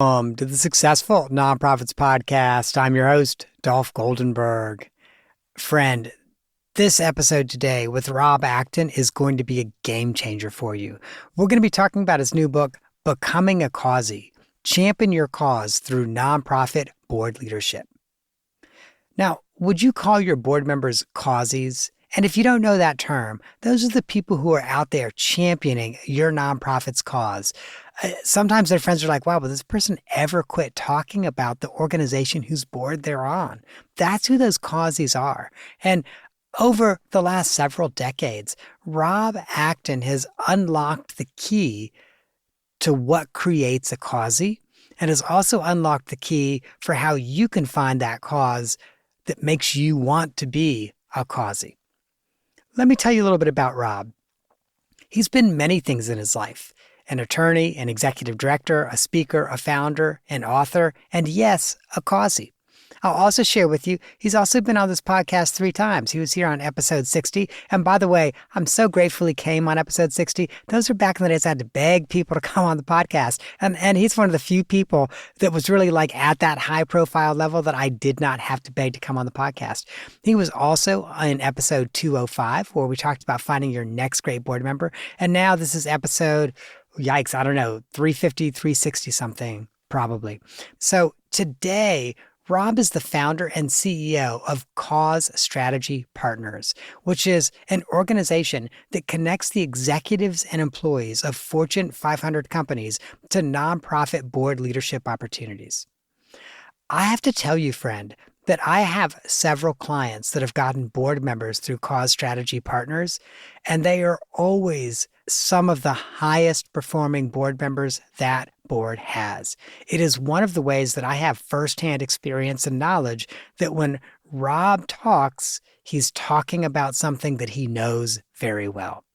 To the Successful Nonprofits Podcast. I'm your host, Dolph Goldenberg. Friend, this episode today with Rob Acton is going to be a game changer for you. We're going to be talking about his new book, Becoming a Causie, Champion Your Cause Through Nonprofit Board Leadership. Now, would you call your board members Causies? And if you don't know that term, those are the people who are out there championing your nonprofit's cause. Sometimes their friends are like, wow, will this person ever quit talking about the organization whose board they're on? That's who those Causies are. And over the last several decades, Rob Acton has unlocked the key to what creates a Causie and has also unlocked the key for how you can find that cause that makes you want to be a Causie. Let me tell you a little bit about Rob. He's been many things in his life: an attorney, an executive director, a speaker, a founder, an author, and yes, a Causie. I'll also share with you, he's also been on this podcast 3 times. He was here on episode 60. And by the way, I'm so grateful he came on episode 60. Those are back in the days I had to beg people to come on the podcast. And he's one of the few people that was really like at that high profile level that I did not have to beg to come on the podcast. He was also in episode 205, where we talked about finding your next great board member. And now this is episode, yikes, I don't know, 350, 360 something, probably. So today, Rob is the founder and CEO of Cause Strategy Partners, which is an organization that connects the executives and employees of Fortune 500 companies to nonprofit board leadership opportunities. I have to tell you, friend, that I have several clients that have gotten board members through Cause Strategy Partners, and they are always some of the highest performing board members that board has. It is one of the ways that I have firsthand experience and knowledge that when Rob talks, he's talking about something that he knows very well.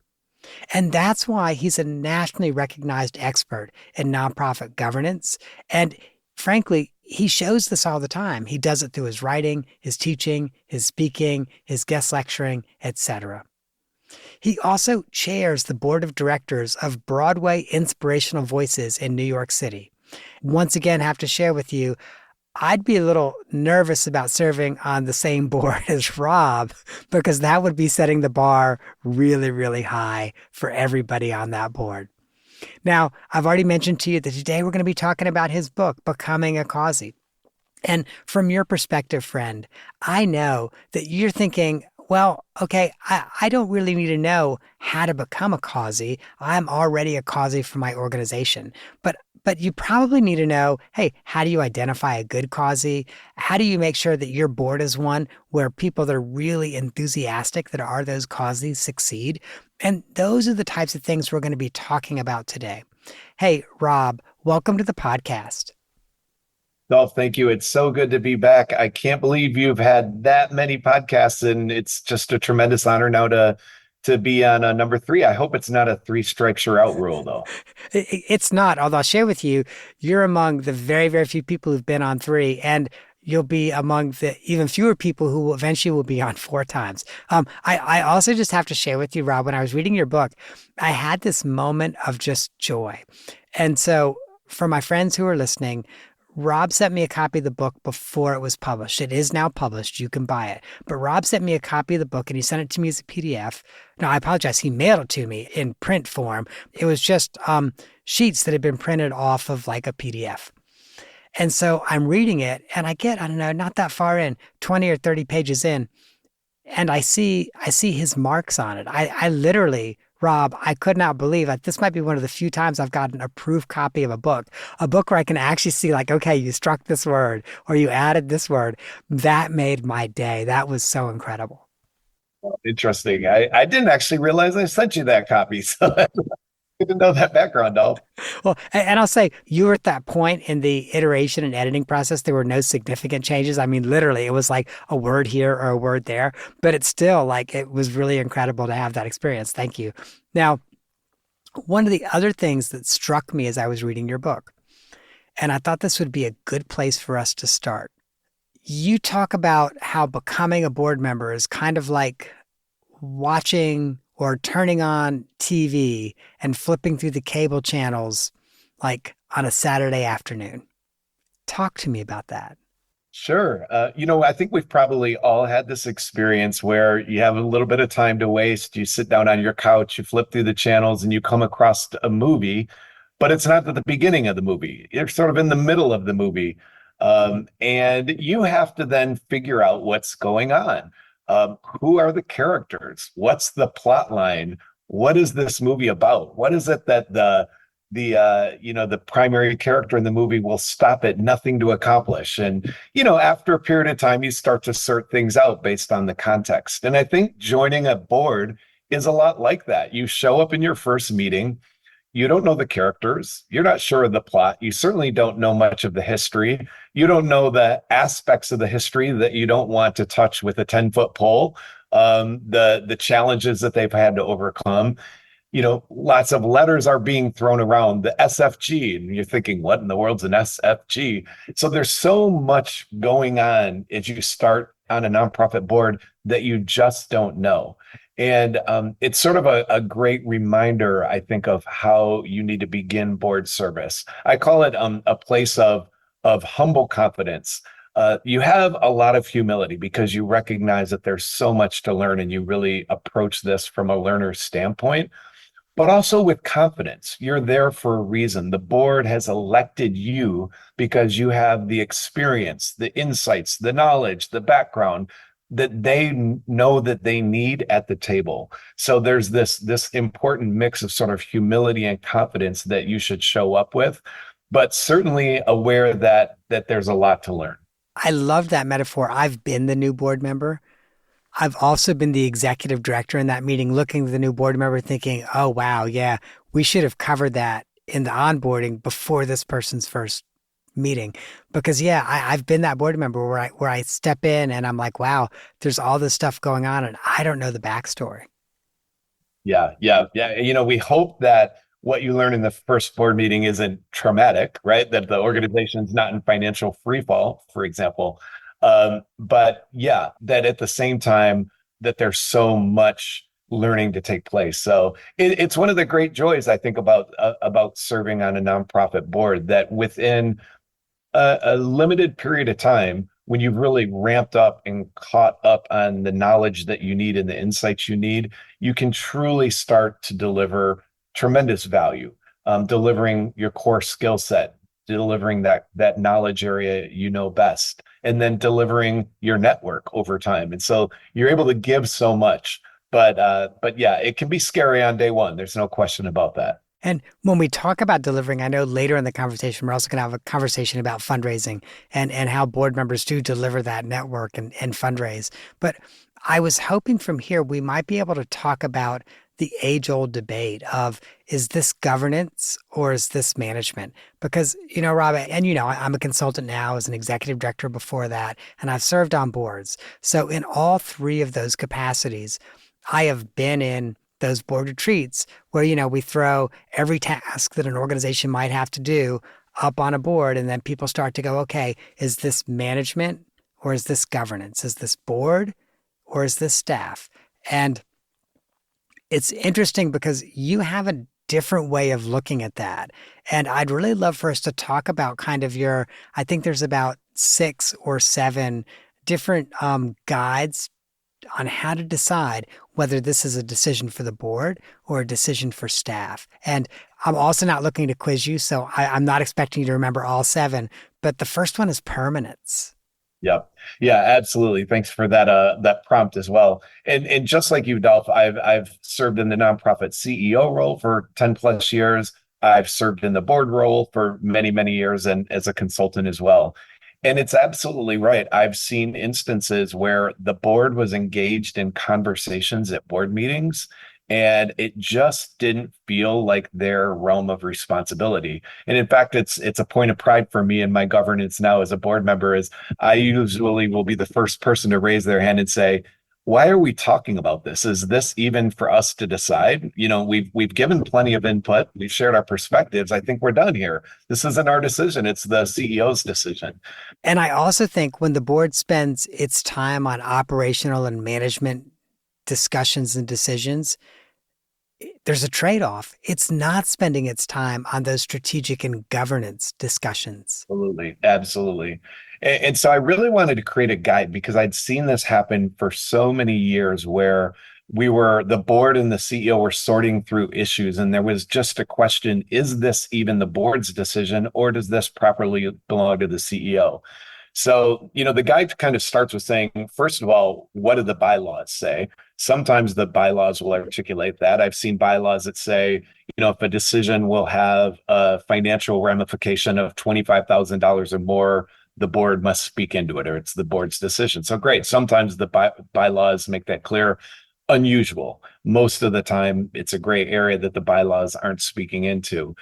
And that's why he's a nationally recognized expert in nonprofit governance. And frankly, he shows this all the time. He does it through his writing, his teaching, his speaking, his guest lecturing, etc. He also chairs the board of directors of Broadway Inspirational Voices in New York City. Once again, have to share with you, I'd be a little nervous about serving on the same board as Rob because that would be setting the bar really, really high for everybody on that board. Now, I've already mentioned to you that today we're going to be talking about his book, Becoming a Causie. And from your perspective, friend, I know that you're thinking, well, okay, I don't really need to know how to become a Causie. I'm already a Causie for my organization. But you probably need to know, hey, how do you identify a good Causie? How do you make sure that your board is one where people that are really enthusiastic that are those Causies succeed? And those are the types of things we're going to be talking about today. Hey, Rob, welcome to the podcast. Dolph, thank you. It's so good to be back. I can't believe you've had that many podcasts, and it's just a tremendous honor now to be on number 3. I hope it's not a 3 strikes you're out rule, though. It's not, although I'll share with you, you're among the very, very few people who've been on 3, and you'll be among the even fewer people who eventually will be on 4 times. I also just have to share with you, Rob, when I was reading your book, I had this moment of just joy. And so for my friends who are listening, Rob sent me a copy of the book before it was published. It is now published. You can buy it. But Rob sent me a copy of the book and he sent it to me as a PDF. No, I apologize. He mailed it to me in print form. It was just sheets that had been printed off of like a PDF. And so I'm reading it and I don't know, not that far in, 20 or 30 pages in, and I see his marks on it. I literally, Rob, I could not believe that this might be one of the few times I've gotten a proof copy of a book where I can actually see like, okay, you struck this word or you added this word. That made my day. That was so incredible. Interesting. I didn't actually realize I sent you that copy, so that's good to know that background, Dolph. Well, and I'll say you were at that point in the iteration and editing process. There were no significant changes. I mean, literally, it was like a word here or a word there, but it's still like it was really incredible to have that experience. Thank you. Now, one of the other things that struck me as I was reading your book, and I thought this would be a good place for us to start. You talk about how becoming a board member is kind of like watching or turning on TV and flipping through the cable channels like on a Saturday afternoon. Talk to me about that. Sure. I think we've probably all had this experience where you have a little bit of time to waste. You sit down on your couch, you flip through the channels, and you come across a movie, but it's not at the beginning of the movie. You're sort of in the middle of the movie. And you have to then figure out what's going on. Who are the characters? What's the plot line? What is this movie about? What is it that the primary character in the movie will stop at nothing to accomplish? And after a period of time, you start to sort things out based on the context. And I think joining a board is a lot like that. You show up in your first meeting, you don't know the characters, you're not sure of the plot, you certainly don't know much of the history, you don't know the aspects of the history that you don't want to touch with a 10-foot pole, the challenges that they've had to overcome. Lots of letters are being thrown around, the SFG, and you're thinking, what in the world's an SFG? So there's so much going on as you start on a nonprofit board that you just don't know. And it's sort of a great reminder, I think, of how you need to begin board service. I call it a place of humble confidence. You have a lot of humility because you recognize that there's so much to learn and you really approach this from a learner's standpoint, but also with confidence. You're there for a reason. The board has elected you because you have the experience, the insights, the knowledge, the background that they know that they need at the table. So there's this important mix of sort of humility and confidence that you should show up with, but certainly aware that there's a lot to learn. I love that metaphor. I've been the new board member. I've also been the executive director in that meeting, looking at the new board member thinking, oh, wow, yeah, we should have covered that in the onboarding before this person's first meeting. Because, yeah, I've been that board member where I step in and I'm like, wow, there's all this stuff going on and I don't know the backstory. Yeah, yeah, yeah. We hope that what you learn in the first board meeting isn't traumatic, right? That the organization's not in financial free fall, for example. But yeah, that at the same time that there's so much learning to take place. So it's one of the great joys I think about serving on a nonprofit board, that within a limited period of time, when you've really ramped up and caught up on the knowledge that you need and the insights you need, you can truly start to deliver tremendous value, delivering your core skill set, delivering that knowledge area best, and then delivering your network over time. And so you're able to give so much, but yeah, it can be scary on day one. There's no question about that. And when we talk about delivering, I know later in the conversation, we're also going to have a conversation about fundraising and how board members do deliver that network and fundraise. But I was hoping from here we might be able to talk about the age-old debate of, is this governance or is this management? Because, Rob, and I'm a consultant now, as an executive director before that, and I've served on boards. So in all three of those capacities, I have been in those board retreats where, we throw every task that an organization might have to do up on a board. And then people start to go, okay, is this management or is this governance? Is this board or is this staff? And it's interesting because you have a different way of looking at that. And I'd really love for us to talk about kind of I think there's about 6 or 7 different guides on how to decide whether this is a decision for the board or a decision for staff. And I'm also not looking to quiz you, so I'm not expecting you to remember all 7, but the first one is permanence. Yep. Yeah, absolutely. Thanks for that prompt as well. And just like you, Dolph, I've served in the nonprofit CEO role for 10 plus years. I've served in the board role for many, many years and as a consultant as well. And it's absolutely right. I've seen instances where the board was engaged in conversations at board meetings, and it just didn't feel like their realm of responsibility. And in fact, it's a point of pride for me in my governance now as a board member, is I usually will be the first person to raise their hand and say, why are we talking about this? Is this even for us to decide? We've given plenty of input. We've shared our perspectives. I think we're done here. This isn't our decision. It's the CEO's decision. And I also think when the board spends its time on operational and management discussions and decisions, there's a trade-off. It's not spending its time on those strategic and governance discussions. Absolutely. Absolutely. And so I really wanted to create a guide because I'd seen this happen for so many years where the board and the CEO were sorting through issues, and there was just a question, is this even the board's decision, or does this properly belong to the CEO? So, the guide kind of starts with saying, first of all, what do the bylaws say? Sometimes the bylaws will articulate that. I've seen bylaws that say, if a decision will have a financial ramification of $25,000 or more, the board must speak into it, or it's the board's decision. So great. Sometimes the bylaws make that clear. Unusual. Most of the time, it's a gray area that the bylaws aren't speaking into.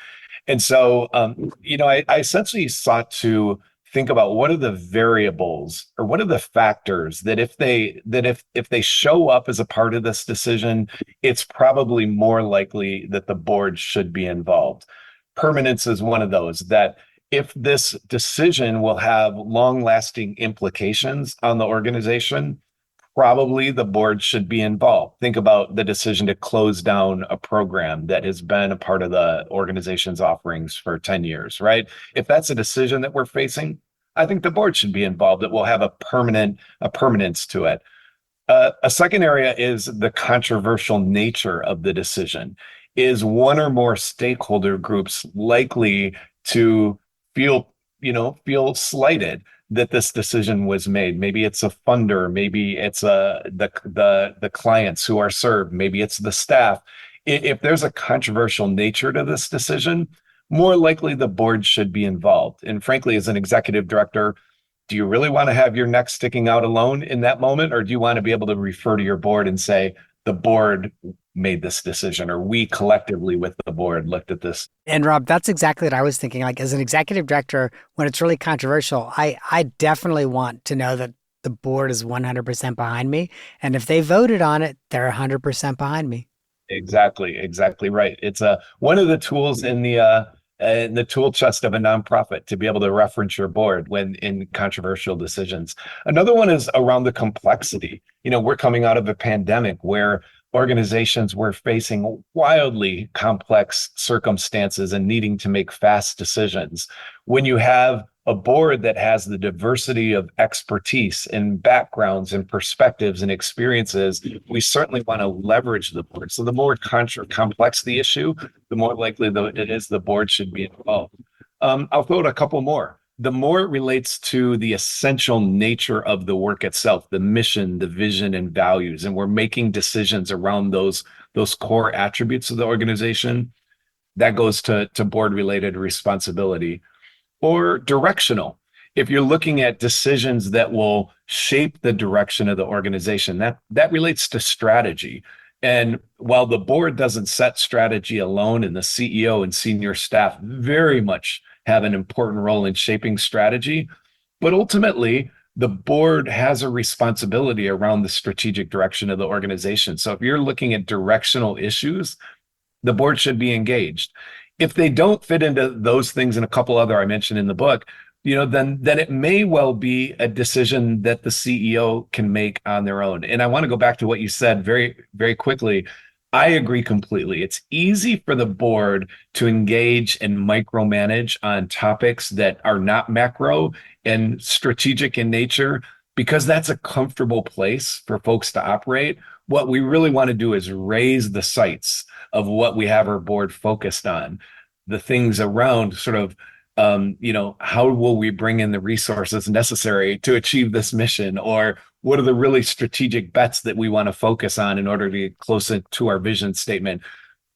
And so, I essentially sought to think about what are the variables or what are the factors that if they show up as a part of this decision, it's probably more likely that the board should be involved. Permanence is one of those, that if this decision will have long-lasting implications on the organization, probably the board should be involved. Think about the decision to close down a program that has been a part of the organization's offerings for 10 years, right? If that's a decision that we're facing, I think the board should be involved. It will have a permanence to it. A second area is the controversial nature of the decision. Is one or more stakeholder groups likely to feel slighted that this decision was made? Maybe it's a funder, maybe it's the clients who are served, maybe it's the staff. If there's a controversial nature to this decision, more likely the board should be involved. And frankly, as an executive director, do you really want to have your neck sticking out alone in that moment? Or do you want to be able to refer to your board and say, the board made this decision, or we collectively with the board looked at this? And Rob, that's exactly what I was thinking. Like as an executive director, when it's really controversial, I definitely want to know that the board is 100% behind me. And if they voted on it, they're 100% behind me. Exactly right. It's one of the tools in the tool chest of a nonprofit to be able to reference your board when in controversial decisions. Another one is around the complexity. We're coming out of a pandemic where organizations were facing wildly complex circumstances and needing to make fast decisions. When you have a board that has the diversity of expertise and backgrounds and perspectives and experiences, we certainly want to leverage the board. So the more complex the issue, the more likely it is the board should be involved. I'll throw out a couple more. The more it relates to the essential nature of the work itself, the mission, the vision, and values, and we're making decisions around those core attributes of the organization, that goes to board-related responsibility. Or directional. If you're looking at decisions that will shape the direction of the organization, that relates to strategy. And while the board doesn't set strategy alone, and the CEO and senior staff very much have an important role in shaping strategy, but ultimately the board has a responsibility around the strategic direction of the organization. So if you're looking at directional issues, the board should be engaged. If they don't fit into those things and a couple other I mentioned in the book, then it may well be a decision that the CEO can make on their own. And I want to go back to what you said very, very quickly. I agree completely. It's easy for the board to engage and micromanage on topics that are not macro and strategic in nature, because that's a comfortable place for folks to operate. What we really want to do is raise the sights of what we have our board focused on, the things around sort of, how will we bring in the resources necessary to achieve this mission? Or what are the really strategic bets that we want to focus on in order to get closer to our vision statement?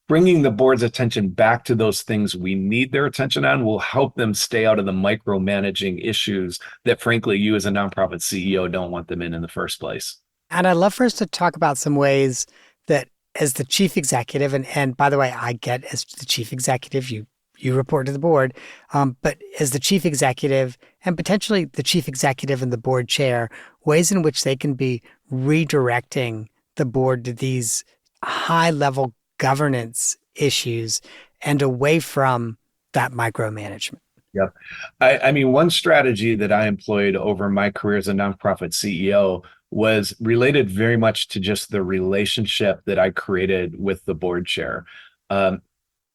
Bringing the board's attention back to those things we need their attention on will help them stay out of the micromanaging issues that, frankly, you as a nonprofit CEO don't want them in the first place. And I'd love for us to talk about some ways that as the chief executive, and by the way, I get as the chief executive, you report to the board, but as the chief executive and potentially the chief executive and the board chair, ways in which they can be redirecting the board to these high-level governance issues and away from that micromanagement. Yep. I mean, one strategy that I employed over my career as a nonprofit CEO was related very much to just the relationship that I created with the board chair. Um,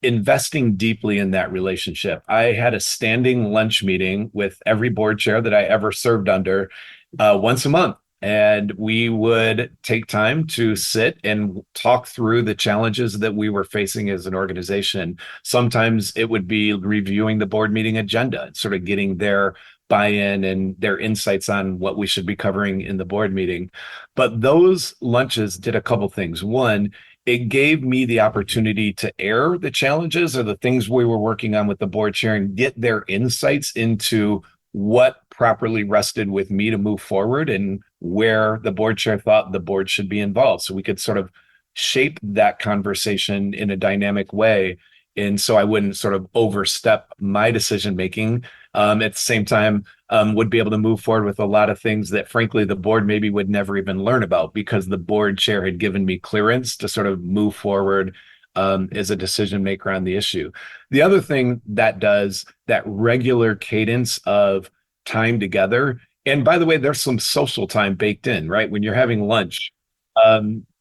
Investing deeply in that relationship. I had a standing lunch meeting with every board chair that I ever served under once a month. And we would take time to sit and talk through the challenges that we were facing as an organization. Sometimes it would be reviewing the board meeting agenda and sort of getting their buy-in and their insights on what we should be covering in the board meeting. But those lunches did a couple things. One, it gave me the opportunity to air the challenges or the things we were working on with the board chair and get their insights into what properly rested with me to move forward and where the board chair thought the board should be involved. So we could sort of shape that conversation in a dynamic way. And so I wouldn't sort of overstep my decision making. At the same time, would be able to move forward with a lot of things that, frankly, the board maybe would never even learn about because the board chair had given me clearance to sort of move forward as a decision maker on the issue. The other thing that does that regular cadence of time together, and by the way, there's some social time baked in, right? When you're having lunch,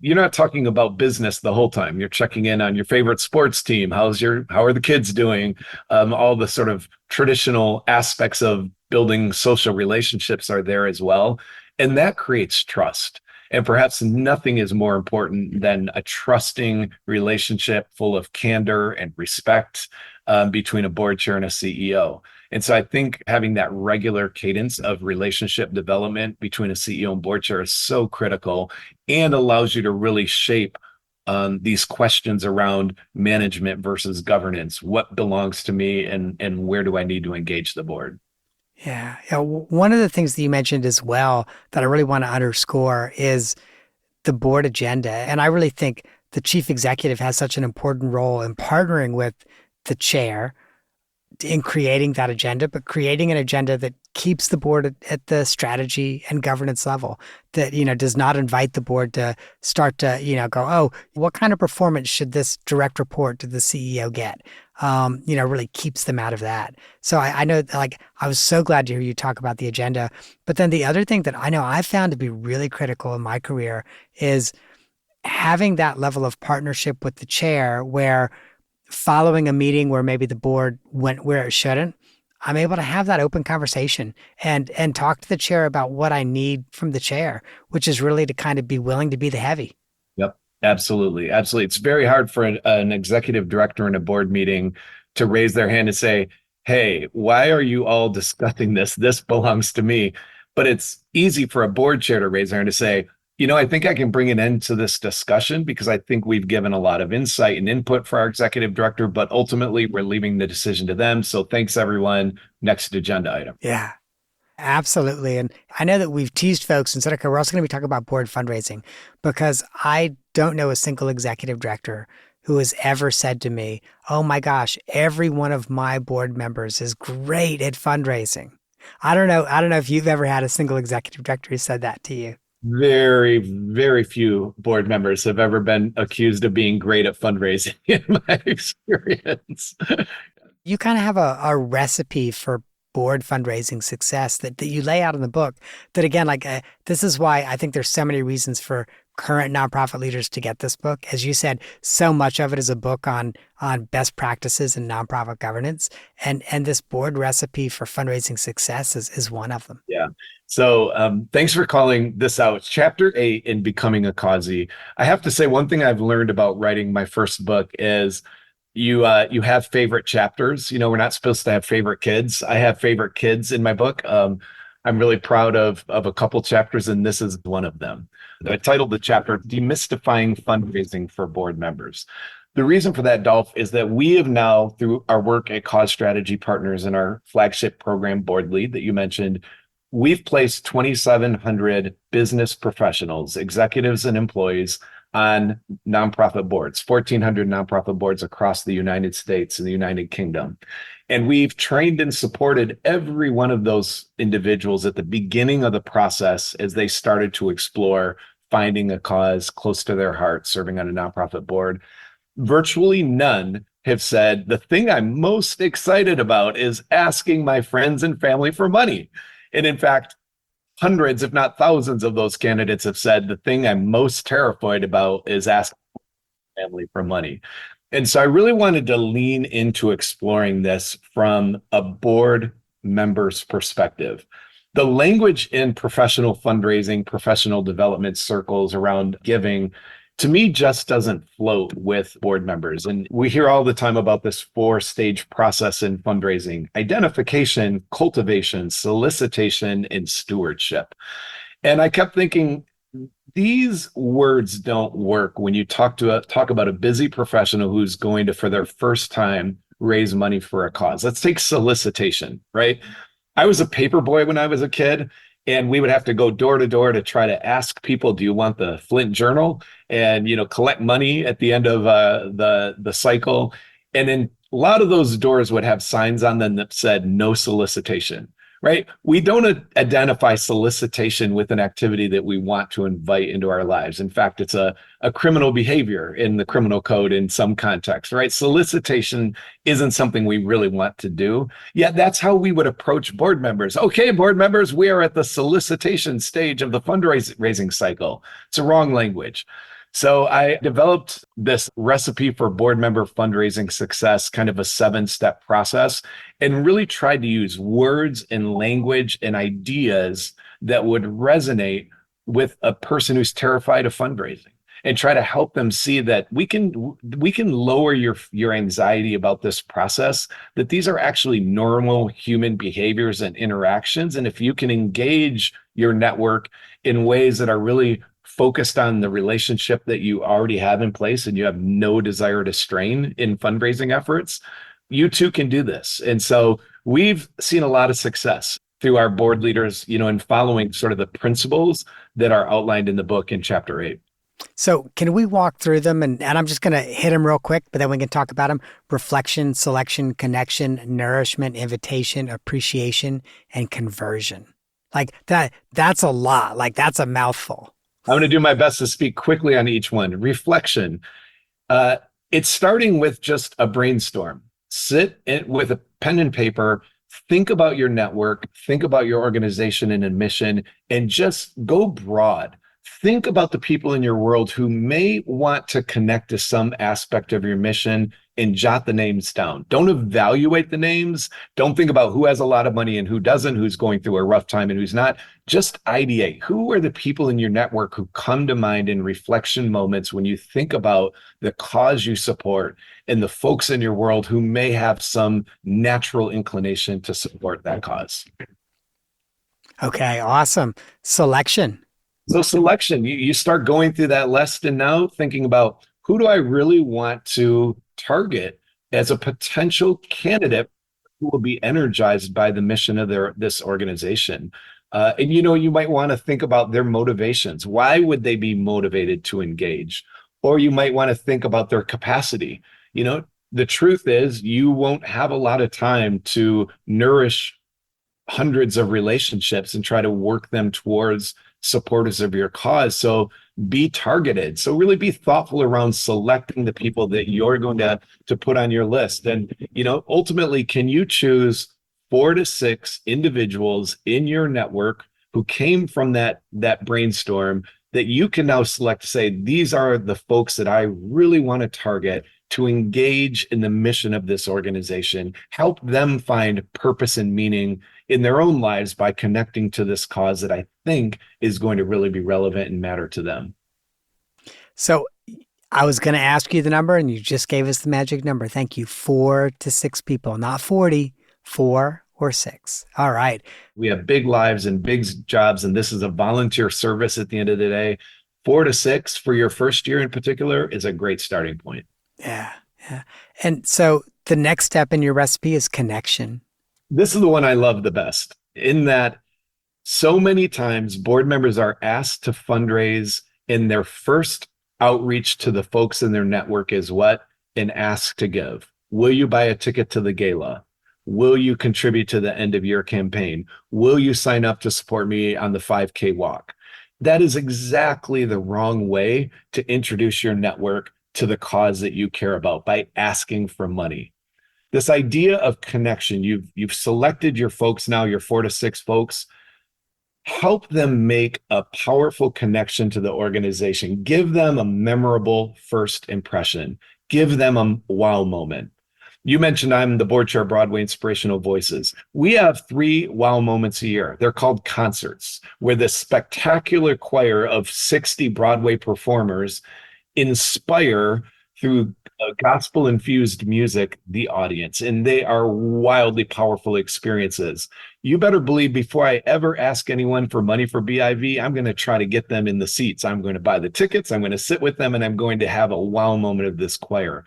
you're not talking about business the whole time. You're checking in on your favorite sports team. How are the kids doing? All the sort of traditional aspects of building social relationships are there as well. And that creates trust. And perhaps nothing is more important than a trusting relationship full of candor and respect between a board chair and a CEO. And so I think having that regular cadence of relationship development between a CEO and board chair is so critical and allows you to really shape these questions around management versus governance. What belongs to me and where do I need to engage the board? Yeah. Yeah. One of the things that you mentioned as well that I really want to underscore is the board agenda. And I really think the chief executive has such an important role in partnering with the chair in creating that agenda, but creating an agenda that keeps the board at the strategy and governance level that, does not invite the board to start to, go, oh, what kind of performance should this direct report to the CEO get? Really keeps them out of that. So I know, like, I was so glad to hear you talk about the agenda. But then the other thing that I know I found to be really critical in my career is having that level of partnership with the chair where following a meeting where maybe the board went where it shouldn't, I'm able to have that open conversation and talk to the chair about what I need from the chair, which is really to kind of be willing to be the heavy. Yep, absolutely. Absolutely. It's very hard for an executive director in a board meeting to raise their hand and say, hey, why are you all discussing this? This belongs to me. But it's easy for a board chair to raise their hand to say, I think I can bring an end to this discussion because I think we've given a lot of insight and input for our executive director, but ultimately we're leaving the decision to them. So thanks, everyone. Next agenda item. Yeah. Absolutely. And I know that we've teased folks and said, okay, we're also going to be talking about board fundraising because I don't know a single executive director who has ever said to me, oh my gosh, every one of my board members is great at fundraising. I don't know. I don't know if you've ever had a single executive director who said that to you. Very, very few board members have ever been accused of being great at fundraising in my experience. You kind of have a recipe for board fundraising success that you lay out in the book that again, like this is why I think there's so many reasons for current nonprofit leaders to get this book. As you said, so much of it is a book on best practices in nonprofit governance. And this board recipe for fundraising success is one of them. Yeah. So thanks for calling this out. Chapter 8 in Becoming a Causie. I have to say one thing I've learned about writing my first book is you have favorite chapters. We're not supposed to have favorite kids. I have favorite kids in my book. I'm really proud of a couple chapters, and this is one of them. I titled the chapter Demystifying Fundraising for Board Members. The reason for that, Dolph, is that we have now, through our work at Cause Strategy Partners and our flagship program, Board Lead, that you mentioned, we've placed 2,700 business professionals, executives, and employees on nonprofit boards, 1,400 nonprofit boards across the United States and the United Kingdom. And we've trained and supported every one of those individuals at the beginning of the process as they started to explore finding a cause close to their heart, serving on a nonprofit board. Virtually none have said, the thing I'm most excited about is asking my friends and family for money. And in fact, hundreds, if not thousands of those candidates have said, the thing I'm most terrified about is asking family for money. And so I really wanted to lean into exploring this from a board member's perspective. The language in professional fundraising, professional development circles around giving, to me, just doesn't float with board members. And we hear all the time about this four-stage process in fundraising: identification, cultivation, solicitation, and stewardship. And I kept thinking, these words don't work when you talk about a busy professional who's going to, for their first time, raise money for a cause. Let's take solicitation, right? I was a paper boy when I was a kid, and we would have to go door to door to try to ask people, do you want the Flint Journal? And, collect money at the end of the cycle. And then a lot of those doors would have signs on them that said no solicitation. Right? We don't identify solicitation with an activity that we want to invite into our lives. In fact, it's a criminal behavior in the criminal code in some context, right? Solicitation isn't something we really want to do. Yet that's how we would approach board members. Okay, board members, we are at the solicitation stage of the fundraising cycle. It's a wrong language. So I developed this recipe for board member fundraising success, kind of a 7-step process, and really tried to use words and language and ideas that would resonate with a person who's terrified of fundraising, and try to help them see that we can lower your anxiety about this process, that these are actually normal human behaviors and interactions. And if you can engage your network in ways that are really focused on the relationship that you already have in place and you have no desire to strain in fundraising efforts, you too can do this. And so we've seen a lot of success through our board leaders, in following sort of the principles that are outlined in the book in chapter 8. So can we walk through them? And I'm just going to hit them real quick, but then we can talk about them. Reflection, selection, connection, nourishment, invitation, appreciation, and conversion. Like that's a lot. Like that's a mouthful. I'm going to do my best to speak quickly on each one. Reflection. It's starting with just a brainstorm. Sit with a pen and paper, think about your network, think about your organization and a mission, and just go broad. Think about the people in your world who may want to connect to some aspect of your mission, and jot the names down. Don't evaluate the names. Don't think about who has a lot of money and who doesn't, who's going through a rough time and who's not. Just ideate. Who are the people in your network who come to mind in reflection moments when you think about the cause you support and the folks in your world who may have some natural inclination to support that cause? Okay, awesome. Selection. So selection, you start going through that list and now thinking about, who do I really want to target as a potential candidate who will be energized by the mission of this organization? And you might want to think about their motivations. Why would they be motivated to engage? Or you might want to think about their capacity. The truth is, you won't have a lot of time to nourish hundreds of relationships and try to work them towards supporters of your cause. So be targeted. So really be thoughtful around selecting the people that you're going to put on your list. And, ultimately, can you choose 4 to 6 individuals in your network who came from that brainstorm that you can now select to say, these are the folks that I really want to target to engage in the mission of this organization, help them find purpose and meaning in their own lives by connecting to this cause that I think is going to really be relevant and matter to them. So I was going to ask you the number, and you just gave us the magic number. Thank you. 4 to 6 people, not 40, 4 or 6. All right. We have big lives and big jobs, and this is a volunteer service at the end of the day. 4 to 6 for your first year in particular is a great starting point. Yeah. And so the next step in your recipe is connection. This is the one I love the best, in that so many times board members are asked to fundraise, and their first outreach to the folks in their network is what? An ask to give. Will you buy a ticket to the gala? Will you contribute to the end of year campaign? Will you sign up to support me on the 5K walk? That is exactly the wrong way to introduce your network to the cause that you care about by asking for money. This idea of connection, you've selected your folks now, your 4 to 6 folks. Help them make a powerful connection to the organization. Give them a memorable first impression. Give them a wow moment. You mentioned I'm the board chair of Broadway Inspirational Voices. We have 3 wow moments a year. They're called concerts, where the spectacular choir of 60 Broadway performers inspire through gospel infused music the audience, and they are wildly powerful experiences. You better believe before I ever ask anyone for money for BIV, I'm going to try to get them in the seats. I'm going to buy the tickets, I'm going to sit with them, and I'm going to have a wow moment of this choir.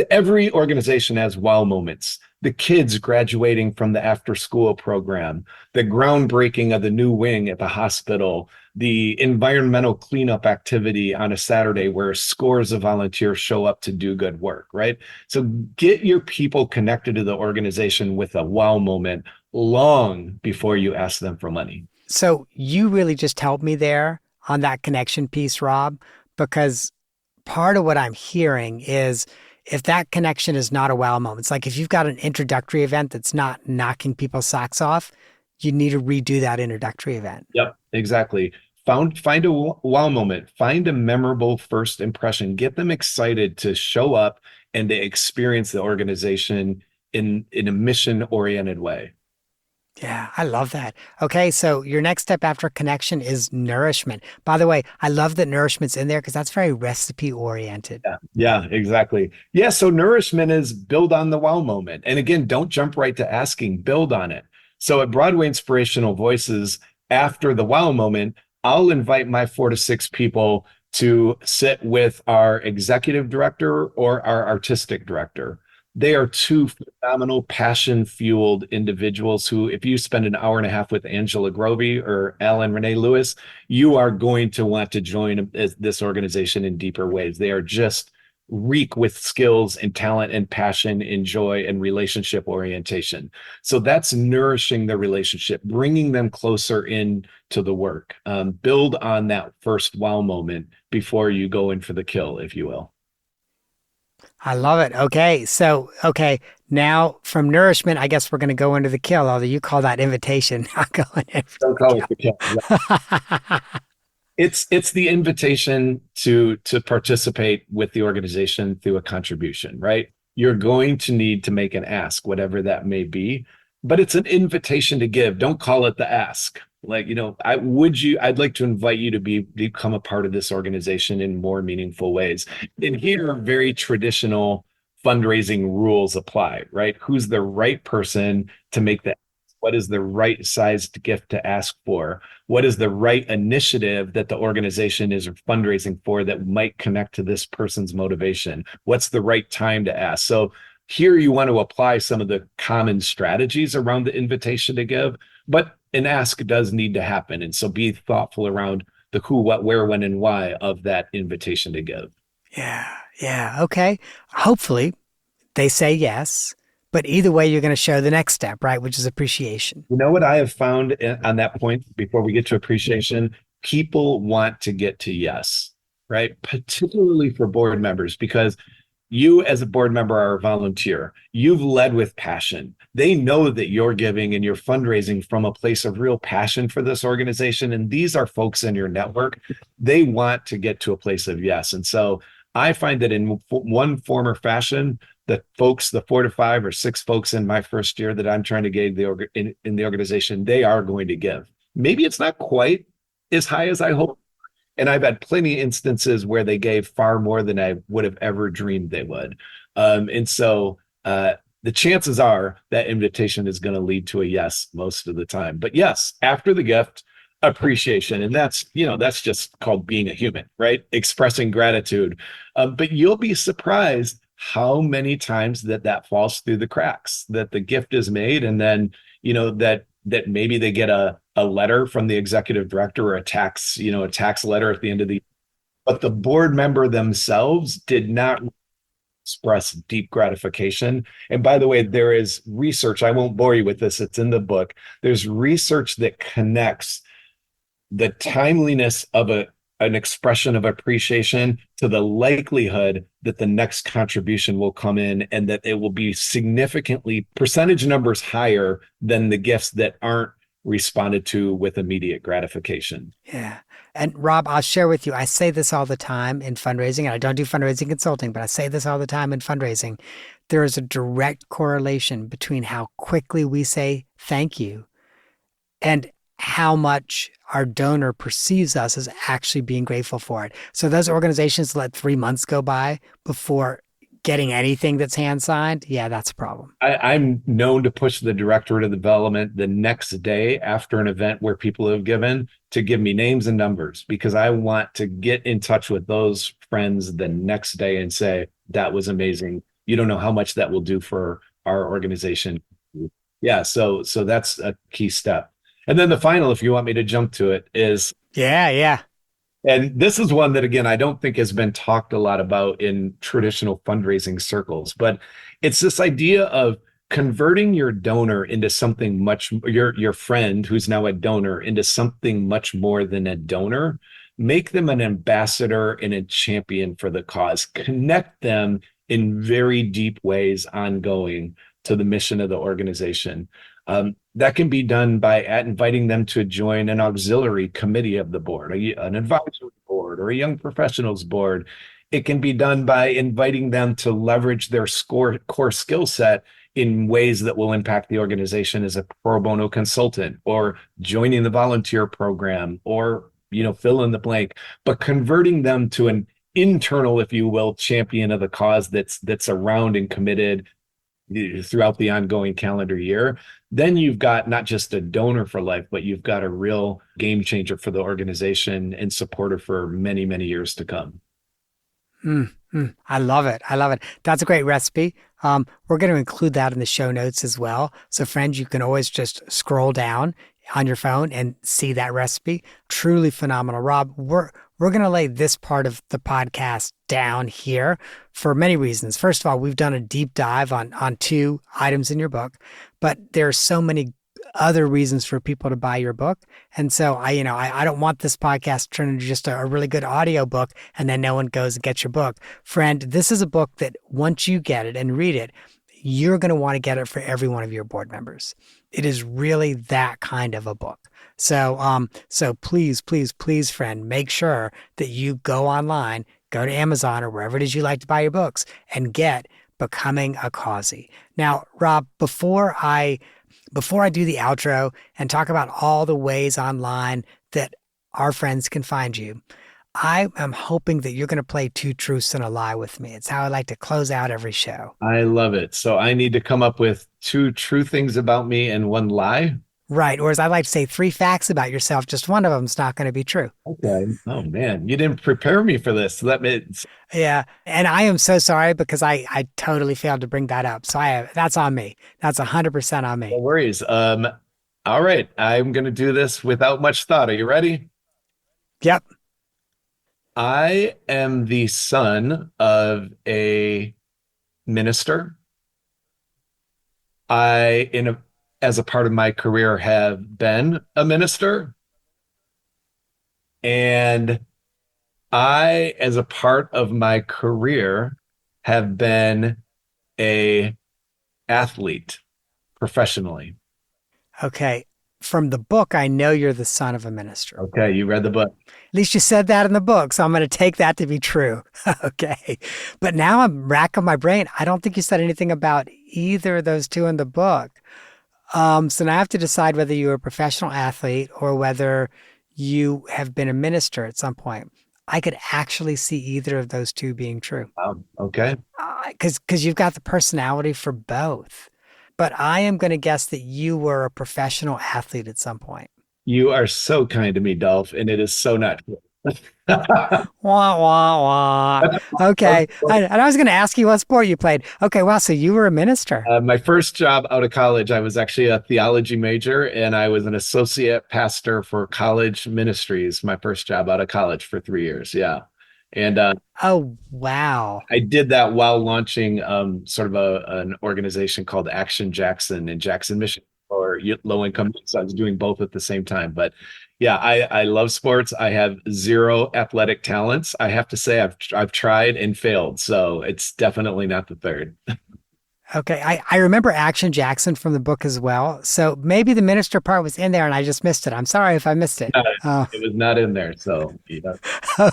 Every organization has wow moments. The kids graduating from the after school program, the groundbreaking of the new wing at the hospital, the environmental cleanup activity on a Saturday where scores of volunteers show up to do good work, right? So get your people connected to the organization with a wow moment long before you ask them for money. So you really just helped me there on that connection piece, Rob, because part of what I'm hearing is if that connection is not a wow moment, it's like if you've got an introductory event that's not knocking people's socks off, you need to redo that introductory event. Yep, exactly. Find a wow moment, find a memorable first impression, get them excited to show up and to experience the organization in a mission-oriented way. Yeah, I love that. Okay, so your next step after connection is nourishment. By the way, I love that nourishment's in there because that's very recipe oriented. Yeah, exactly. Yeah, so nourishment is build on the wow moment. And again, don't jump right to asking, build on it. So at Broadway Inspirational Voices, after the wow moment, I'll invite my 4 to 6 people to sit with our executive director or our artistic director. They are 2 phenomenal, passion-fueled individuals who, if you spend an hour and a half with Angela Grovey or Alan Renee Lewis, you are going to want to join this organization in deeper ways. They are just reek with skills and talent and passion and joy and relationship orientation. So that's nourishing the relationship, bringing them closer in to the work. Build on that first wow moment before you go in for the kill, if you will. I love it. Okay, so, now from nourishment, I guess we're going to go into the kill, although you call that invitation, not going in for Don't call it the kill. the kill. It's the invitation to participate with the organization through a contribution, right? You're going to need to make an ask, whatever that may be, but it's an invitation to give. Don't call it the ask. Like, I'd like to invite you to become a part of this organization in more meaningful ways. And here, very traditional fundraising rules apply, right? Who's the right person to make the what is the right sized gift to ask for? What is the right initiative that the organization is fundraising for that might connect to this person's motivation? What's the right time to ask? So here you want to apply some of the common strategies around the invitation to give, but an ask does need to happen. And so be thoughtful around the who, what, where, when, and why of that invitation to give. Yeah. Okay. Hopefully they say yes. But either way, you're going to show the next step, right? Which is appreciation. You know what I have found on that point before we get to appreciation? People want to get to yes, right? Particularly for board members, because you as a board member are a volunteer. You've led with passion. They know that you're giving and you're fundraising from a place of real passion for this organization. And these are folks in your network. They want to get to a place of yes. And so I find that in one form or fashion, the 4 to 5 or 6 folks in my first year that I'm trying to get in the organization, they are going to give. Maybe it's not quite as high as I hope. And I've had plenty of instances where they gave far more than I would have ever dreamed they would. And so the chances are that invitation is going to lead to a yes most of the time. But yes, after the gift, appreciation. And that's just called being a human, right? Expressing gratitude. But you'll be surprised how many times that falls through the cracks, that the gift is made and then, that maybe they get a letter from the executive director or a tax letter at the end of but the board member themselves did not express deep gratification. And by the way, there is research, I won't bore you with this, it's in the book. There's research that connects the timeliness of a an expression of appreciation to the likelihood that the next contribution will come in and that it will be significantly percentage numbers higher than the gifts that aren't responded to with immediate gratification. Yeah. And Rob, I'll share with you, I say this all the time in fundraising, and I don't do fundraising consulting, but I say this all the time in fundraising. There is a direct correlation between how quickly we say thank you and how much our donor perceives us as actually being grateful for it. So those organizations let 3 months go by before getting anything that's hand signed. Yeah, that's a problem. I'm known to push the directorate of development the next day after an event where people have given to give me names and numbers because I want to get in touch with those friends the next day and say, that was amazing. You don't know how much that will do for our organization. Yeah, so that's a key step. And then the final, if you want me to jump to it, is Yeah, yeah. and this is one that, again, I don't think has been talked a lot about in traditional fundraising circles, but it's this idea of converting your donor into something much, your friend who's now a donor into something much more than a donor. Make them an ambassador and a champion for the cause. Connect them in very deep ways ongoing to the mission of the organization. That can be done by inviting them to join an auxiliary committee of the board, an advisory board, or a young professionals board. It can be done by inviting them to leverage their core skill set in ways that will impact the organization as a pro bono consultant, or joining the volunteer program, or fill in the blank. But converting them to an internal, if you will, champion of the cause that's around and committed throughout the ongoing calendar year, then you've got not just a donor for life, but you've got a real game changer for the organization and supporter for many, many years to come. I love it. I love it. That's a great recipe. We're going to include that in the show notes as well. So friends, you can always just scroll down on your phone and see that recipe. Truly phenomenal. Rob, we're going to lay this part of the podcast down here for many reasons. First of all, we've done a deep dive on 2 items in your book, but there are so many other reasons for people to buy your book. And so I don't want this podcast to turn into just a really good audio book and then no one goes and gets your book. Friend, this is a book that once you get it and read it, you're going to want to get it for every one of your board members. It is really that kind of a book. So please, please, please, friend, make sure that you go online, go to Amazon or wherever it is you like to buy your books and get Becoming a Causie. Now, Rob, before I do the outro and talk about all the ways online that our friends can find you, I am hoping that you're going to play 2 truths and a lie with me. It's how I like to close out every show. I love it. So I need to come up with 2 true things about me and 1 lie. Right. Or as I like to say, 3 facts about yourself. Just one of them's not going to be true. Okay. Oh man, you didn't prepare me for this. Yeah. And I am so sorry because I totally failed to bring that up. So that's on me. That's 100% on me. No worries. All right. I'm going to do this without much thought. Are you ready? Yep. I am the son of a minister. As a part of my career, have been a minister. And I, as a part of my career, have been a athlete professionally. Okay. From the book, I know you're the son of a minister. Okay, you read the book. At least you said that in the book, so I'm going to take that to be true. Okay. But now I'm racking my brain. I don't think you said anything about either of those 2 in the book. So now I have to decide whether you're a professional athlete or whether you have been a minister at some point. I could actually see either of those 2 being true. Okay. Because you've got the personality for both. But I am going to guess that you were a professional athlete at some point. You are so kind to me, Dolph, and it is so not true. Wah, wah, wah. Okay. And I was going to ask you what sport you played. Okay. Wow. So you were a minister. My first job out of college, I was actually a theology major, and I was an associate pastor for college ministries. My first job out of college for 3 years. Yeah. And oh, wow. I did that while launching sort of an organization called Action Jackson in Jackson, Michigan, for low income. So I was doing both at the same time. But yeah, I love sports. I have zero athletic talents. I have to say I've tried and failed. So it's definitely not the third. Okay, I remember Action Jackson from the book as well. So maybe the minister part was in there and I just missed it. I'm sorry if I missed it. It was not in there. So yeah.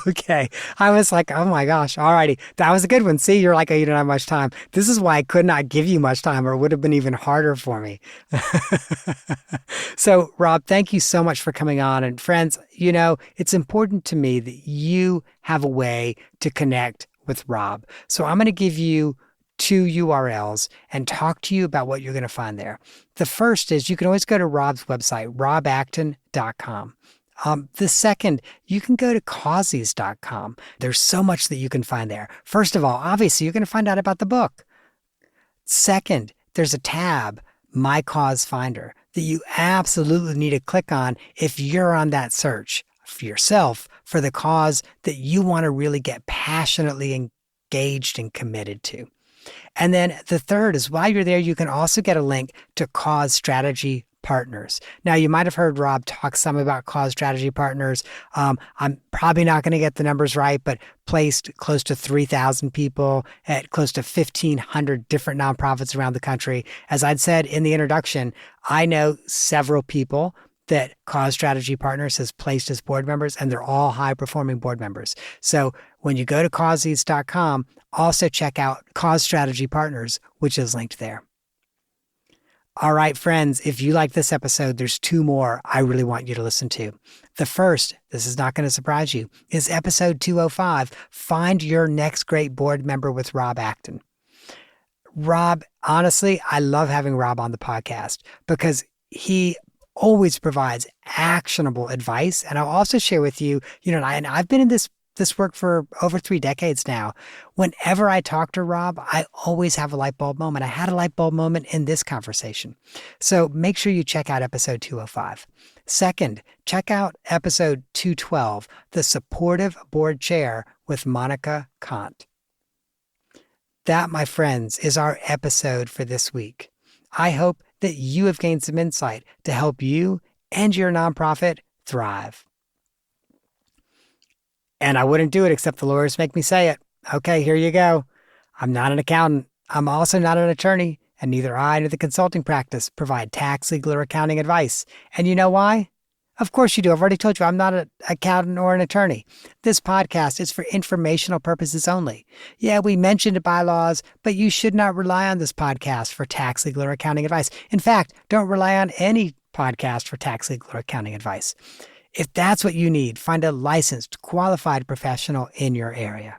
Okay. I was like, oh my gosh. All righty. That was a good one. See, you're like, oh, you don't have much time. This is why I could not give you much time or it would have been even harder for me. So, Rob, thank you so much for coming on. And friends, it's important to me that you have a way to connect with Rob. So I'm going to give you two URLs and talk to you about what you're going to find there. The first is you can always go to Rob's website, robacton.com. The second, you can go to Causies.com. There's so much that you can find there. First of all, obviously, you're going to find out about the book. Second, there's a tab, My Cause Finder, that you absolutely need to click on if you're on that search for yourself for the cause that you want to really get passionately engaged and committed to. And then the third is while you're there, you can also get a link to Cause Strategy Partners. Now, you might have heard Rob talk some about Cause Strategy Partners. I'm probably not going to get the numbers right, but placed close to 3,000 people at close to 1,500 different nonprofits around the country. As I'd said in the introduction, I know several people that Cause Strategy Partners has placed as board members, and they're all high-performing board members. So when you go to Causies.com, also check out Cause Strategy Partners, which is linked there. All right, friends, if you like this episode, there's two more I really want you to listen to. The first, this is not going to surprise you, is episode 205, Find Your Next Great Board Member with Rob Acton. Rob, honestly, I love having Rob on the podcast because he always provides actionable advice. And I'll also share with you, and I've been in this work for over 3 decades now. Whenever I talk to Rob, I always have a light bulb moment. I had a light bulb moment in this conversation. So make sure you check out episode 205. Second, check out episode 212, The Supportive Board Chair with Monica Kant. That, my friends, is our episode for this week. I hope that you have gained some insight to help you and your nonprofit thrive. And I wouldn't do it except the lawyers make me say it. Okay, here you go. I'm not an accountant. I'm also not an attorney, and neither I nor the consulting practice provide tax, legal, or accounting advice. And you know why? Of course you do. I've already told you I'm not an accountant or an attorney. This podcast is for informational purposes only. Yeah, we mentioned bylaws, but you should not rely on this podcast for tax, legal, or accounting advice. In fact, don't rely on any podcast for tax, legal, or accounting advice. If that's what you need, find a licensed, qualified professional in your area.